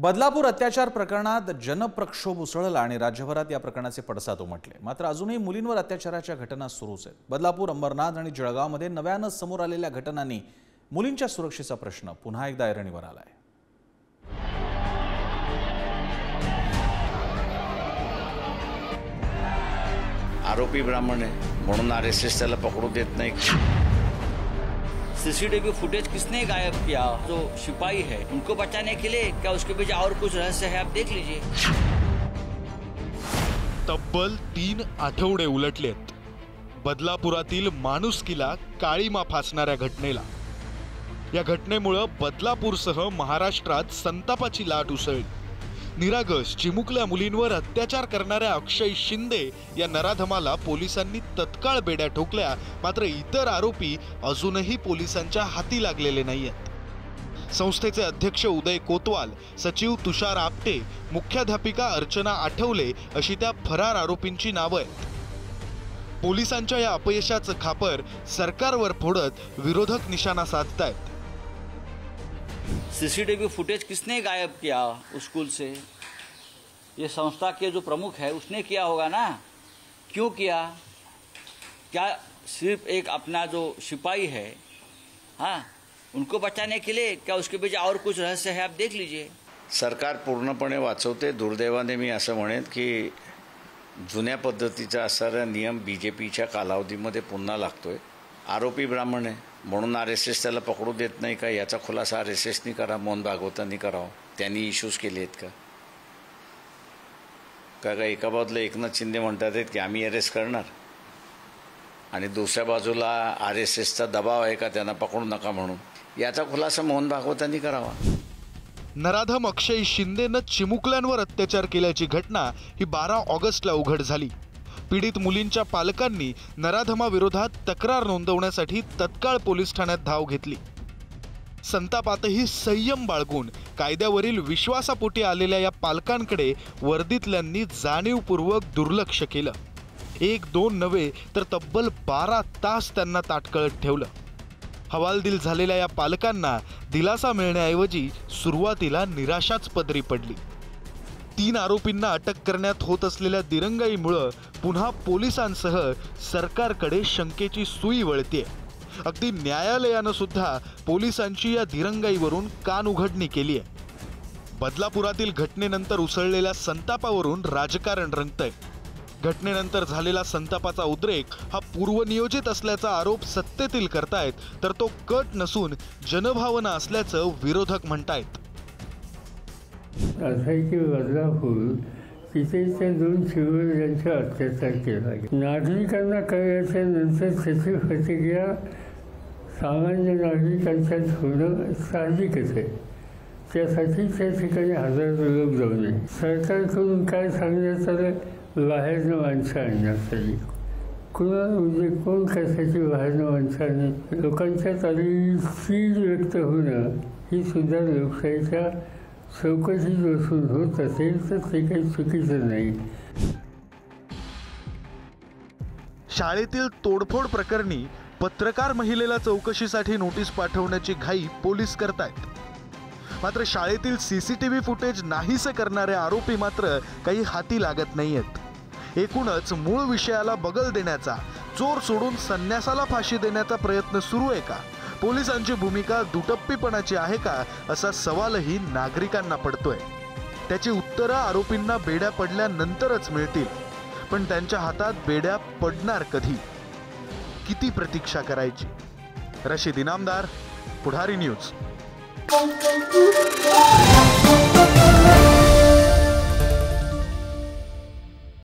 बदलापूर अत्याचार प्रकरणात जनप्रक्षोभ उसळला आणि राज्यभरात या प्रकरणाचे पडसाद उमटले। मात्र अजूनही मुलींवर अत्याचाराच्या घटना सुरूच आहेत। बदलापूर, अंबरनाथ आणि जळगावमध्ये नव्यानं समोर आलेल्या घटनांनी मुलींच्या सुरक्षेचा प्रश्न पुन्हा एकदा ऐरणीवर आलाय। आरोपी ब्राह्मण है म्हणून आरएसएस त्याला पकडू देत नाही। सीसीटीवी फुटेज किसने गायब किया? जो सिपाही है उनको बचाने के लिए, क्या उसके पीछे और कुछ रहस्य है? आप देख लीजिए। तब्बल 3 आठवडे उलटलेत बदलापुरातील माणुसकीला काळीमा फासणाऱ्या घटनेला। या घटनेमुळे बदलापूरसह महाराष्ट्रात संतापाची लाट उसळली। निरागस चिमुकल्या मुलींवर अत्याचार करणाऱ्या अक्षय शिंदे या नराधमाला पोलिसांनी तत्काळ बेड्या ठोकल्या। मात्र इतर आरोपी अजूनही पोलिसांच्या हाती लागलेले नाहीयेत। संस्थेचे अध्यक्ष उदय कोतवाल, सचिव तुषार आपटे, मुख्याध्यापिका अर्चना आठवले अशी त्या फरार आरोपींची नावं आहेत। पोलिसांच्या या अपयशाचं खापर सरकारवर फोडत विरोधक निशाणा साधतायत। सीसीटीवी फुटेज किसने गायब किया उस स्कूल से? ये संस्था के जो प्रमुख है उसने किया होगा ना। क्यों किया? क्या सिर्फ एक अपना जो सिपाही है, हाँ, उनको बचाने के लिए? क्या उसके पीछे और कुछ रहस्य है? आप देख लीजिए। सरकार पूर्णपणे वाचवते। दुर्दैवाने मी असं म्हणेन की जुन्या पद्धतीचा असणारा नियम बीजेपीच्या कालावधीमध्ये पुन्हा लागतोय। आरोपी ब्राह्मण आहे म्हणून आरएसएस त्याला पकडू देत नाही का याचा खुलासा आरएसएसनी करा, मोहन भागवतांनी करावं। त्यांनी इश्यूज केले आहेत का एका बाजूला एकनाथ शिंदे म्हणतात की आम्ही अरेस्ट करणार आणि दुसऱ्या बाजूला आरएसएसचा दबाव आहे का त्यांना पकडू नका म्हणून, याचा खुलासा मोहन भागवतांनी करावा। नराधम अक्षय शिंदेनं चिमुकल्यांवर अत्याचार केल्याची घटना ही 12 ऑगस्टला उघड झाली। पीडित मुलींच्या पालकांनी नराधमाविरोधात तक्रार नोंदवण्यासाठी तत्काळ पोलीस ठाण्यात धाव घेतली। संतापातही संयम बाळगून कायद्यावरील विश्वासापोटी आलेल्या या पालकांकडे वर्दीतल्यांनी जाणीवपूर्वक दुर्लक्ष केलं। 1-2 नव्हे तर तब्बल 12 तास त्यांना ताटकळत ठेवलं। हवालदिल झालेल्या या पालकांना दिलासा मिळण्याऐवजी सुरुवातीला निराशाच पदरी पडली। 3 आरोपींना अटक करण्यात होत असलेल्या दिरंगाईमुळे पुन्हा पोलिसांसह सरकारकडे शंकेची सुई वळते। अगदी न्यायालयानं सुद्धा पोलिसांची या दिरंगाईवरून कान उघडणी केली आहे। बदलापुरातील घटनेनंतर उसळलेल्या संतापावरून राजकारण रंगतंय। घटनेनंतर झालेला संतापाचा उद्रेक हा पूर्वनियोजित असल्याचा आरोप सत्तेतील करतायत, तर तो कट नसून जनभावना असल्याचं विरोधक म्हणतायत। असं की बदलापूर तिथे त्या 2 शिवरायांचा अत्याचार केला। नागरिकांना कळल्याच्यानंतर त्याची प्रतिक्रिया सामान्य नागरिकांच्यात होणं साहजिकच आहे। त्यासाठी त्या ठिकाणी हजारो लोक जमले। सरकारकडून काय सांगण्यात आलं? बाहेरनं माणसं आणण्यासाठी। कुणाला म्हणजे कोण कशाची बाहेरनं माणसं आणणे? लोकांच्यात आलेली चीड व्यक्त होणं ही सुद्धा लोकशाहीच्या चौकशी बसून होत असेल तर ते काही चुकीचं नाही। शाळेतील तोडफोड प्रकरणी पत्रकार महिलेला चौकशीसाठी नोटीस पाठवण्याची घाई पोलीस करतायत। मात्र शाळेतील सीसीटीव्ही फुटेज नाहीसे करणारे आरोपी मात्र काही हाती लागत नाहीयेत। एकूणच मूळ विषयाला बगल देण्याचा, चोर सोडून संन्यासाला फाशी देण्याचा प्रयत्न सुरू आहे का? पोलिसांची भूमिका दुटप्पीपणाची आहे का असा सवालही नागरिकांना पडतोय। त्याची उत्तरं आरोपींना बेड्या पडल्यानंतरच मिळतील, पण त्यांच्या हातात बेड्या पडणार कधी? किती प्रतीक्षा करायची? रशीद इनामदार, पुढारी न्यूज।